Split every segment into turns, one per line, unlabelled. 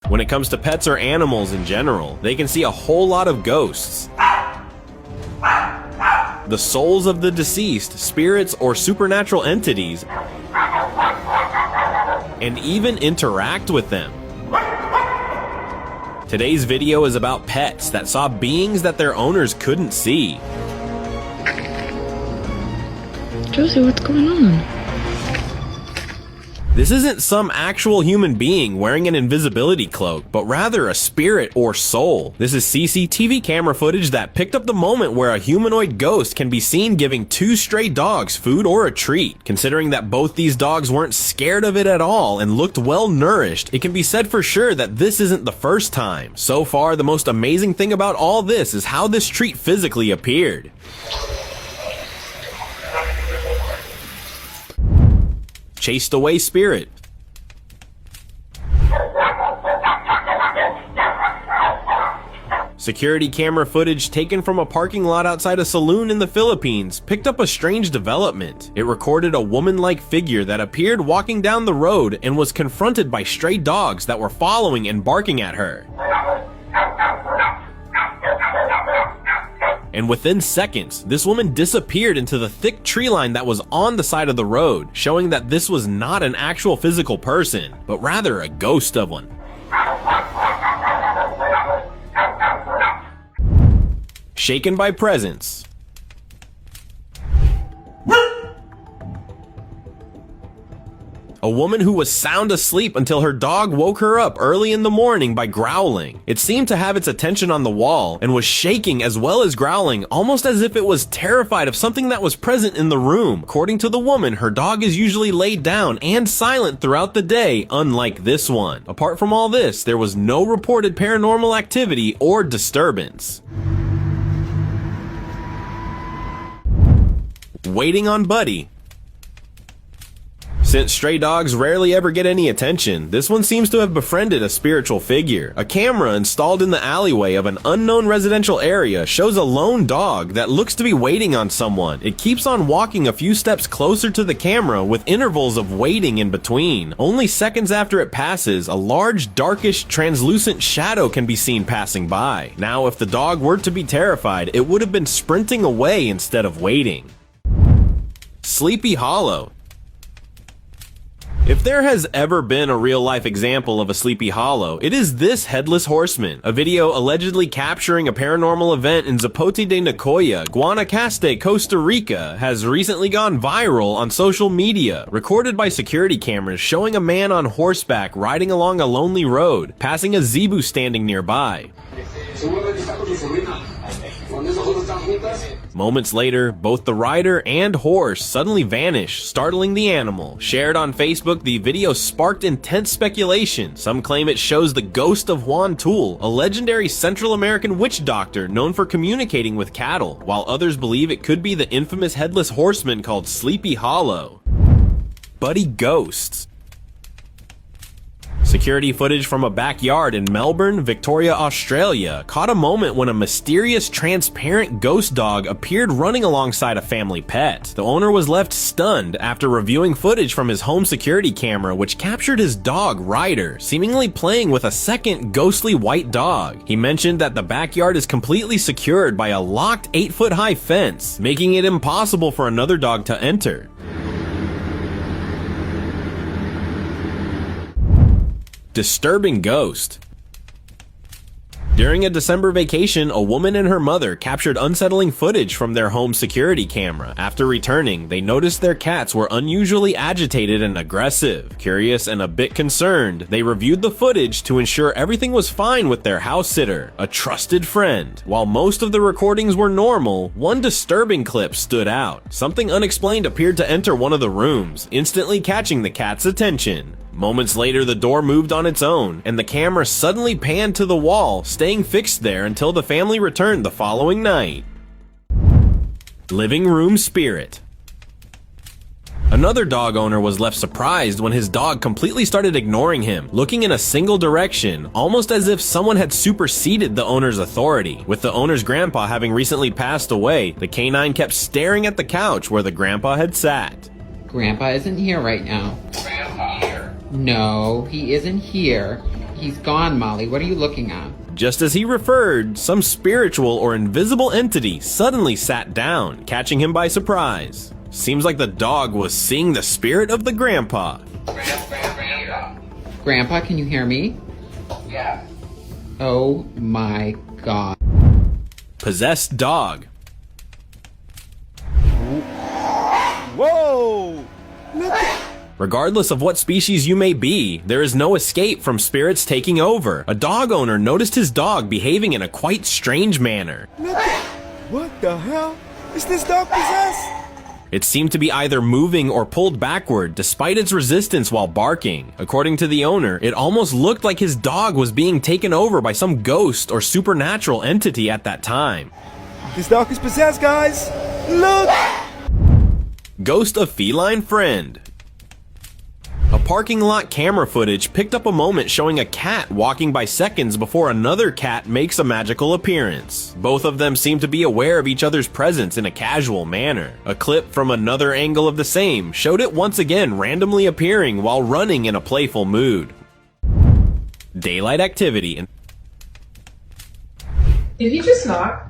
When it comes to pets or animals in general, they can see a whole lot of ghosts. The souls of the deceased, spirits or supernatural entities, and even interact with them. Today's video is about pets that saw beings that their owners couldn't see.
Josie, what's going on?
This isn't some actual human being wearing an invisibility cloak, but rather a spirit or soul. This is CCTV camera footage that picked up the moment where a humanoid ghost can be seen giving two stray dogs food or a treat. Considering that both these dogs weren't scared of it at all and looked well nourished, it can be said for sure that this isn't the first time. So far, the most amazing thing about all this is how this treat physically appeared. Chased away spirit. Security camera footage taken from a parking lot outside a saloon in the Philippines picked up a strange development. It recorded a woman-like figure that appeared walking down the road and was confronted by stray dogs that were following and barking at her. And within seconds, this woman disappeared into the thick tree line that was on the side of the road, showing that this was not an actual physical person, but rather a ghost of one. Shaken by presence. A woman who was sound asleep until her dog woke her up early in the morning by growling. It seemed to have its attention on the wall and was shaking as well as growling, almost as if it was terrified of something that was present in the room. According to the woman, her dog is usually laid down and silent throughout the day, unlike this one. Apart from all this, there was no reported paranormal activity or disturbance. Waiting on Buddy. Since stray dogs rarely ever get any attention, this one seems to have befriended a spiritual figure. A camera installed in the alleyway of an unknown residential area shows a lone dog that looks to be waiting on someone. It keeps on walking a few steps closer to the camera with intervals of waiting in between. Only seconds after it passes, a large, darkish, translucent shadow can be seen passing by. Now, if the dog were to be terrified, it would have been sprinting away instead of waiting. Sleepy Hollow. If there has ever been a real-life example of a Sleepy Hollow, it is this Headless Horseman. A video allegedly capturing a paranormal event in Zapote de Nicoya, Guanacaste, Costa Rica, has recently gone viral on social media. Recorded by security cameras showing a man on horseback riding along a lonely road, passing a zebu standing nearby. Moments later, both the rider and horse suddenly vanish, startling the animal. Shared on Facebook, the video sparked intense speculation. Some claim it shows the ghost of Juan Tool, a legendary Central American witch doctor known for communicating with cattle, while others believe it could be the infamous Headless Horseman called Sleepy Hollow. Buddy Ghosts. Security footage from a backyard in Melbourne, Victoria, Australia caught a moment when a mysterious transparent ghost dog appeared running alongside a family pet. The owner was left stunned after reviewing footage from his home security camera which captured his dog Ryder seemingly playing with a second ghostly white dog. He mentioned that the backyard is completely secured by a locked 8-foot-high fence, making it impossible for another dog to enter. Disturbing ghost. During a December vacation, a woman and her mother captured unsettling footage from their home security camera. After returning, they noticed their cats were unusually agitated and aggressive. Curious and a bit concerned, they reviewed the footage to ensure everything was fine with their house sitter, a trusted friend. While most of the recordings were normal, one disturbing clip stood out. Something unexplained appeared to enter one of the rooms, instantly catching the cat's attention. Moments later, the door moved on its own, and the camera suddenly panned to the wall, staying fixed there until the family returned the following night. Living room spirit. Another dog owner was left surprised when his dog completely started ignoring him, looking in a single direction, almost as if someone had superseded the owner's authority. With the owner's grandpa having recently passed away, the canine kept staring at the couch where the grandpa had sat.
Grandpa isn't here right now.
Grandpa here.
No, he isn't here. He's gone, Molly. What are you looking at?
Just as he referred, some spiritual or invisible entity suddenly sat down, catching him by surprise. Seems like the dog was seeing the spirit of the grandpa.
Grandpa, can you hear me?
Yeah.
Oh my god.
Possessed dog.
Whoa!
Regardless of what species you may be, there is no escape from spirits taking over. A dog owner noticed his dog behaving in a quite strange manner.
What the hell? Is this dog possessed?
It seemed to be either moving or pulled backward despite its resistance while barking. According to the owner, it almost looked like his dog was being taken over by some ghost or supernatural entity at that time.
This dog is possessed, guys! Look!
Ghost of feline friend. A parking lot camera footage picked up a moment showing a cat walking by seconds before another cat makes a magical appearance. Both of them seem to be aware of each other's presence in a casual manner. A clip from another angle of the same showed it once again randomly appearing while running in a playful mood. Daylight activity.
Did he just knock?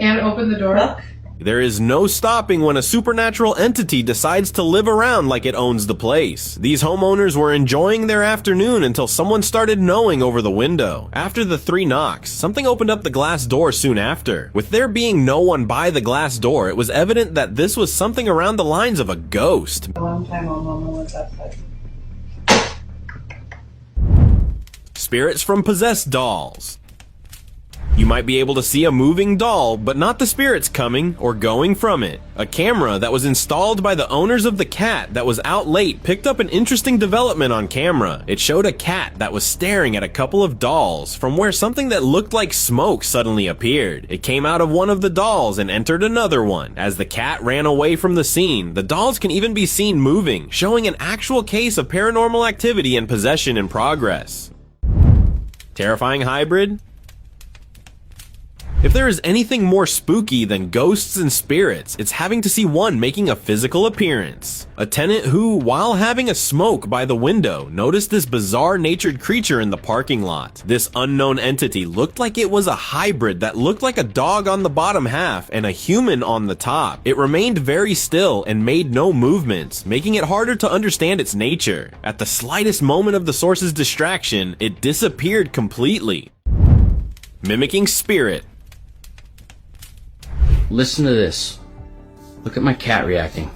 And open the door?
There is no stopping when a supernatural entity decides to live around like it owns the place. These homeowners were enjoying their afternoon until someone started knowing over the window. After the 3 knocks, something opened up the glass door soon after. With there being no one by the glass door, it was evident that this was something around the lines of a ghost.
A long time old mama was outside.
Spirits from possessed dolls. You might be able to see a moving doll, but not the spirits coming or going from it. A camera that was installed by the owners of the cat that was out late picked up an interesting development on camera. It showed a cat that was staring at a couple of dolls from where something that looked like smoke suddenly appeared. It came out of one of the dolls and entered another one. As the cat ran away from the scene, the dolls can even be seen moving, showing an actual case of paranormal activity and possession in progress. Terrifying hybrid? If there is anything more spooky than ghosts and spirits, it's having to see one making a physical appearance. A tenant who, while having a smoke by the window, noticed this bizarre natured creature in the parking lot. This unknown entity looked like it was a hybrid that looked like a dog on the bottom half and a human on the top. It remained very still and made no movements, making it harder to understand its nature. At the slightest moment of the source's distraction, it disappeared completely. Mimicking spirit.
Listen to this. Look at my cat reacting.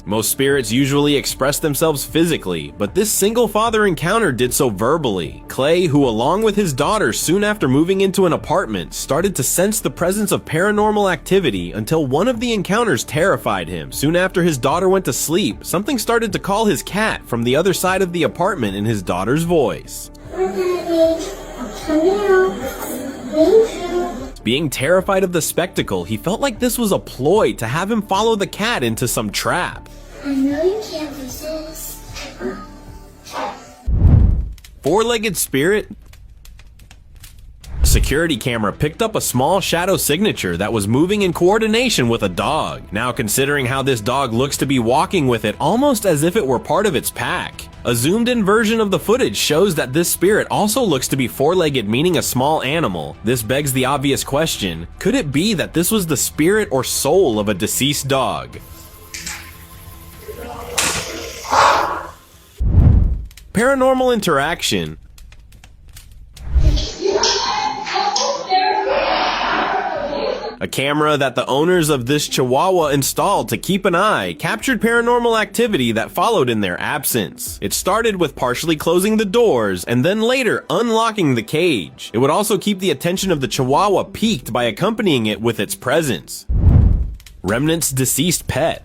Most spirits usually express themselves physically, but this single father encounter did so verbally. Clay, who along with his daughter soon after moving into an apartment, started to sense the presence of paranormal activity until one of the encounters terrified him. Soon after his daughter went to sleep, something started to call his cat from the other side of the apartment in his daughter's voice. Being terrified of the spectacle, he felt like this was a ploy to have him follow the cat into some trap.
I know you can't resist.
Four-legged spirit. A security camera picked up a small shadow signature that was moving in coordination with a dog. Now considering how this dog looks to be walking with it almost as if it were part of its pack. A zoomed-in version of the footage shows that this spirit also looks to be four-legged, meaning a small animal. This begs the obvious question, could it be that this was the spirit or soul of a deceased dog? Paranormal interaction. A camera that the owners of this Chihuahua installed to keep an eye captured paranormal activity that followed in their absence. It started with partially closing the doors and then later unlocking the cage. It would also keep the attention of the Chihuahua piqued by accompanying it with its presence. Remnant's deceased pet.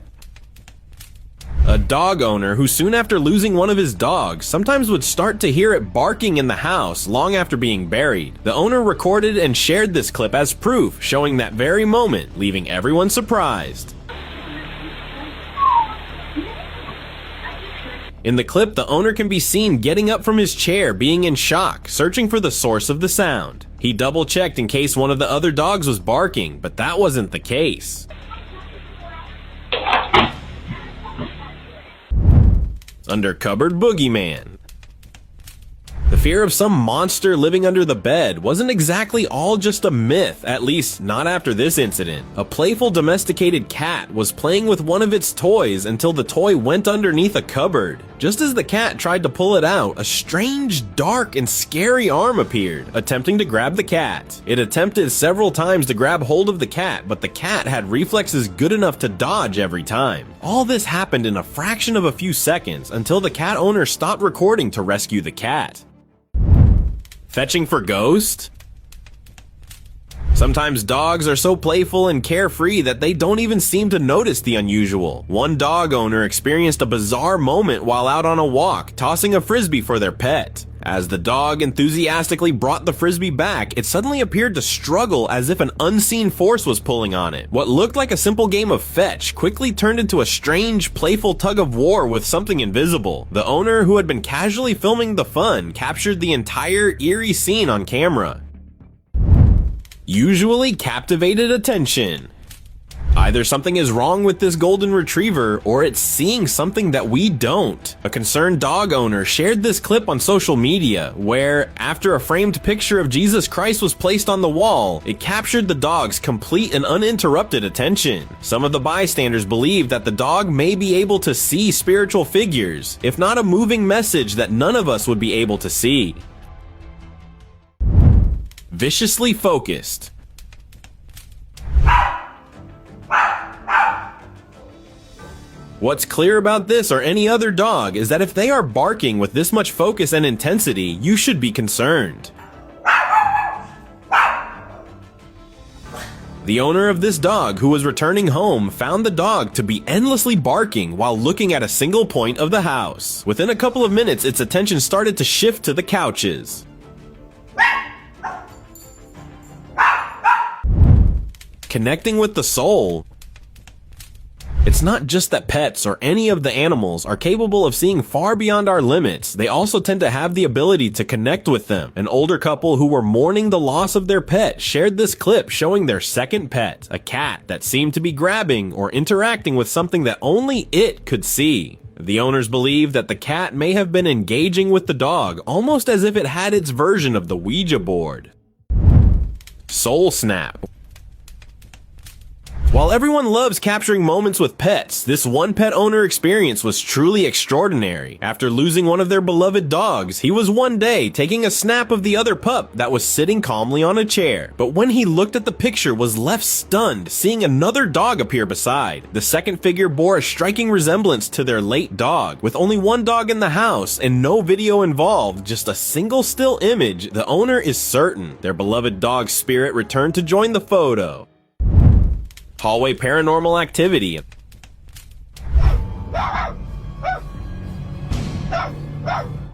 A dog owner who soon after losing one of his dogs sometimes would start to hear it barking in the house long after being buried. The owner recorded and shared this clip as proof, showing that very moment, leaving everyone surprised. In the clip, the owner can be seen getting up from his chair, being in shock, searching for the source of the sound. He double-checked in case one of the other dogs was barking, but that wasn't the case. Under cupboard boogeyman. The fear of some monster living under the bed wasn't exactly all just a myth, at least not after this incident. A playful domesticated cat was playing with one of its toys until the toy went underneath a cupboard. Just as the cat tried to pull it out, a strange, dark, and scary arm appeared, attempting to grab the cat. It attempted several times to grab hold of the cat, but the cat had reflexes good enough to dodge every time. All this happened in a fraction of a few seconds until the cat owner stopped recording to rescue the cat. Fetching for ghost? Sometimes dogs are so playful and carefree that they don't even seem to notice the unusual. One dog owner experienced a bizarre moment while out on a walk, tossing a frisbee for their pet. As the dog enthusiastically brought the frisbee back, it suddenly appeared to struggle as if an unseen force was pulling on it. What looked like a simple game of fetch quickly turned into a strange, playful tug of war with something invisible. The owner, who had been casually filming the fun, captured the entire eerie scene on camera. Usually captivated attention. Either something is wrong with this golden retriever, or it's seeing something that we don't. A concerned dog owner shared this clip on social media, where, after a framed picture of Jesus Christ was placed on the wall, it captured the dog's complete and uninterrupted attention. Some of the bystanders believe that the dog may be able to see spiritual figures, if not a moving message that none of us would be able to see. Viciously focused. What's clear about this or any other dog is that if they are barking with this much focus and intensity, you should be concerned. The owner of this dog, who was returning home, found the dog to be endlessly barking while looking at a single point of the house. Within a couple of minutes, its attention started to shift to the couches. Connecting with the soul. It's not just that pets or any of the animals are capable of seeing far beyond our limits, they also tend to have the ability to connect with them. An older couple who were mourning the loss of their pet shared this clip showing their second pet, a cat that seemed to be grabbing or interacting with something that only it could see. The owners believe that the cat may have been engaging with the dog, almost as if it had its version of the Ouija board. Soul snap. While everyone loves capturing moments with pets, this one pet owner experience was truly extraordinary. After losing one of their beloved dogs, he was one day taking a snap of the other pup that was sitting calmly on a chair. But when he looked at the picture, was left stunned, seeing another dog appear beside. The second figure bore a striking resemblance to their late dog. With only one dog in the house and no video involved, just a single still image, the owner is certain their beloved dog's spirit returned to join the photo. Hallway paranormal activity.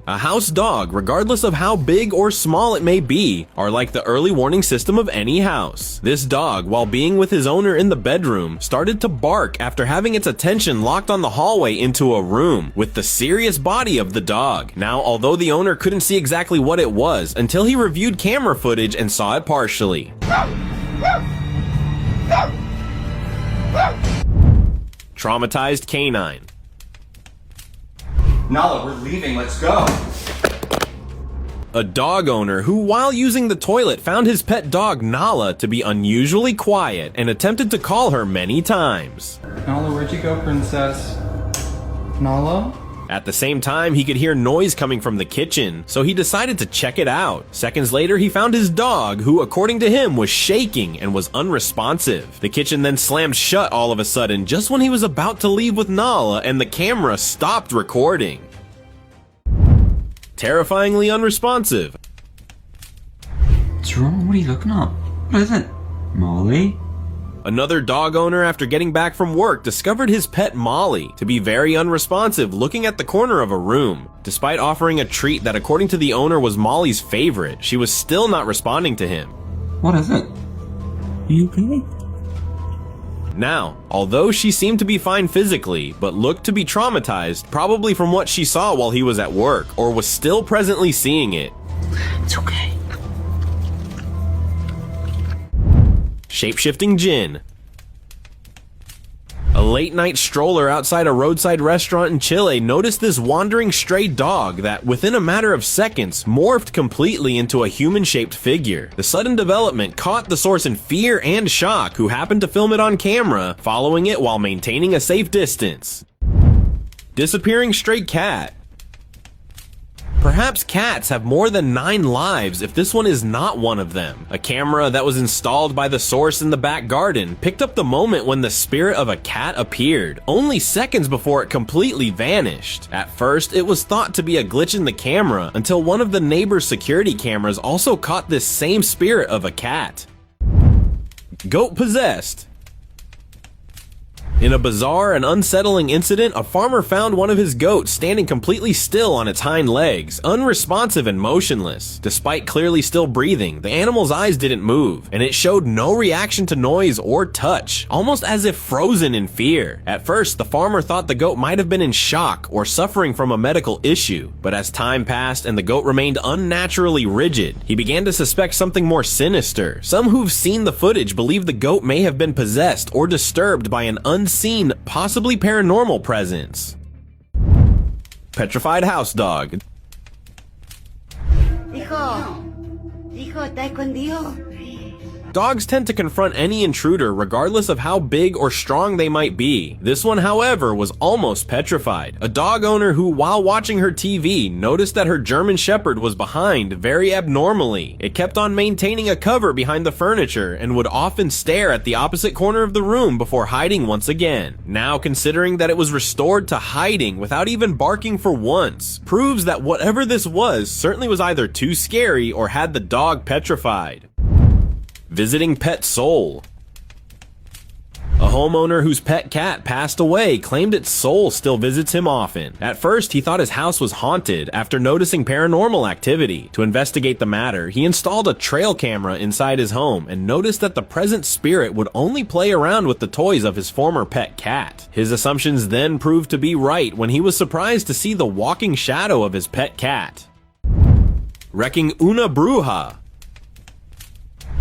A house dog, regardless of how big or small it may be, are like the early warning system of any house. This dog, while being with his owner in the bedroom, started to bark after having its attention locked on the hallway into a room with the serious body of the dog. Now, although the owner couldn't see exactly what it was until he reviewed camera footage and saw it partially. Traumatized canine.
Nala, we're leaving, let's go.
A dog owner who, while using the toilet, found his pet dog Nala to be unusually quiet and attempted to call her many times.
Nala, where'd you go, princess? Nala?
At the same time, he could hear noise coming from the kitchen, so he decided to check it out. Seconds later, he found his dog, who, according to him, was shaking and was unresponsive. The kitchen then slammed shut all of a sudden, just when he was about to leave with Nala, and the camera stopped recording. Terrifyingly unresponsive.
What's wrong? What are you looking at? What is it? Molly?
Another dog owner, after getting back from work, discovered his pet Molly to be very unresponsive, looking at the corner of a room. Despite offering a treat that, according to the owner, was Molly's favorite, she was still not responding to him.
What is it? Are you okay?
Now, although she seemed to be fine physically, but looked to be traumatized, probably from what she saw while he was at work, or was still presently seeing it.
It's okay.
Shapeshifting Jinn. A late-night stroller outside a roadside restaurant in Chile noticed this wandering stray dog that, within a matter of seconds, morphed completely into a human-shaped figure. The sudden development caught the source in fear and shock, who happened to film it on camera, following it while maintaining a safe distance. Disappearing stray cat. Perhaps cats have more than 9 lives if this one is not one of them. A camera that was installed by the source in the back garden picked up the moment when the spirit of a cat appeared, only seconds before it completely vanished. At first, it was thought to be a glitch in the camera until one of the neighbor's security cameras also caught this same spirit of a cat. Goat possessed. In a bizarre and unsettling incident, a farmer found one of his goats standing completely still on its hind legs, unresponsive and motionless. Despite clearly still breathing, the animal's eyes didn't move, and it showed no reaction to noise or touch, almost as if frozen in fear. At first, the farmer thought the goat might have been in shock or suffering from a medical issue, but as time passed and the goat remained unnaturally rigid, he began to suspect something more sinister. Some who've seen the footage believe the goat may have been possessed or disturbed by an unseen, possibly paranormal presence. Petrified house dog.
Hijo, está escondido.
Dogs tend to confront any intruder regardless of how big or strong they might be. This one, however, was almost petrified. A dog owner who, while watching her TV, noticed that her German Shepherd was behind very abnormally. It kept on maintaining a cover behind the furniture and would often stare at the opposite corner of the room before hiding once again. Now, considering that it was restored to hiding without even barking for once, proves that whatever this was certainly was either too scary or had the dog petrified. Visiting pet soul. A homeowner whose pet cat passed away claimed its soul still visits him often. At first, he thought his house was haunted after noticing paranormal activity. To investigate the matter, he installed a trail camera inside his home and noticed that the present spirit would only play around with the toys of his former pet cat. His assumptions then proved to be right when he was surprised to see the walking shadow of his pet cat. Wrecking una bruja.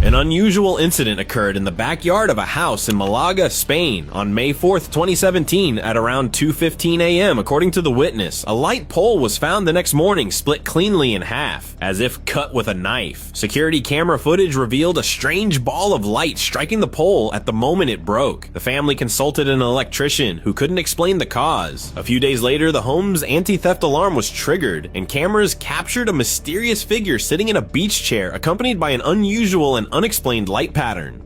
An unusual incident occurred in the backyard of a house in Malaga, Spain on May 4th, 2017 at around 2:15 a.m. According to the witness, a light pole was found the next morning split cleanly in half, as if cut with a knife. Security camera footage revealed a strange ball of light striking the pole at the moment it broke. The family consulted an electrician who couldn't explain the cause. A few days later, the home's anti-theft alarm was triggered, and cameras captured a mysterious figure sitting in a beach chair accompanied by an unusual and unexplained light pattern.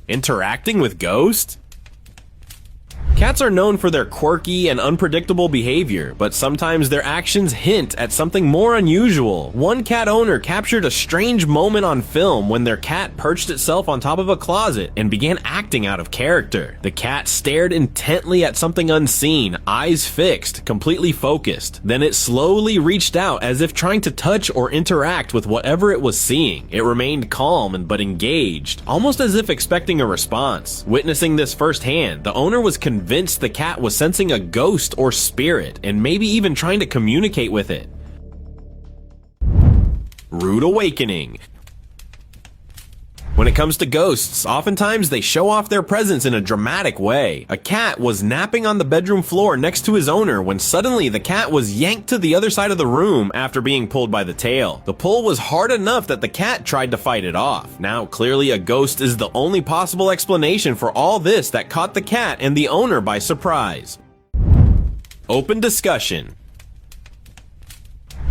Interacting with ghosts? Cats are known for their quirky and unpredictable behavior, but sometimes their actions hint at something more unusual. One cat owner captured a strange moment on film when their cat perched itself on top of a closet and began acting out of character. The cat stared intently at something unseen, eyes fixed, completely focused. Then it slowly reached out as if trying to touch or interact with whatever it was seeing. It remained calm but engaged, almost as if expecting a response. Witnessing this firsthand, the owner was convinced the cat was sensing a ghost or spirit and maybe even trying to communicate with it. Rude awakening. When it comes to ghosts, oftentimes they show off their presence in a dramatic way. A cat was napping on the bedroom floor next to his owner when suddenly the cat was yanked to the other side of the room after being pulled by the tail. The pull was hard enough that the cat tried to fight it off. Now, clearly a ghost is the only possible explanation for all this that caught the cat and the owner by surprise. Open discussion.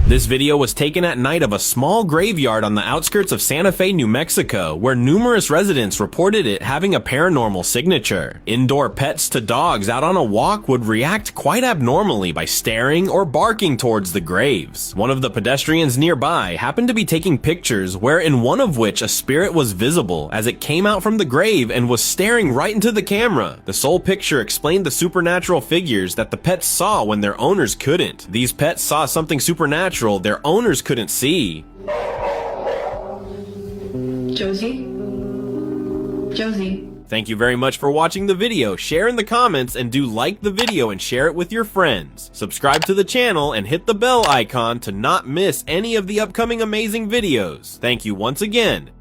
This video was taken at night of a small graveyard on the outskirts of Santa Fe, New Mexico, where numerous residents reported it having a paranormal signature. Indoor pets to dogs out on a walk would react quite abnormally by staring or barking towards the graves. One of the pedestrians nearby happened to be taking pictures, where in one of which a spirit was visible as it came out from the grave and was staring right into the camera. The sole picture explained the supernatural figures that the pets saw when their owners couldn't. These pets saw something supernatural their owners couldn't see.
Josie? Josie?
Thank you very much for watching the video. Share in the comments and do like the video and share it with your friends. Subscribe to the channel and hit the bell icon to not miss any of the upcoming amazing videos. Thank you once again,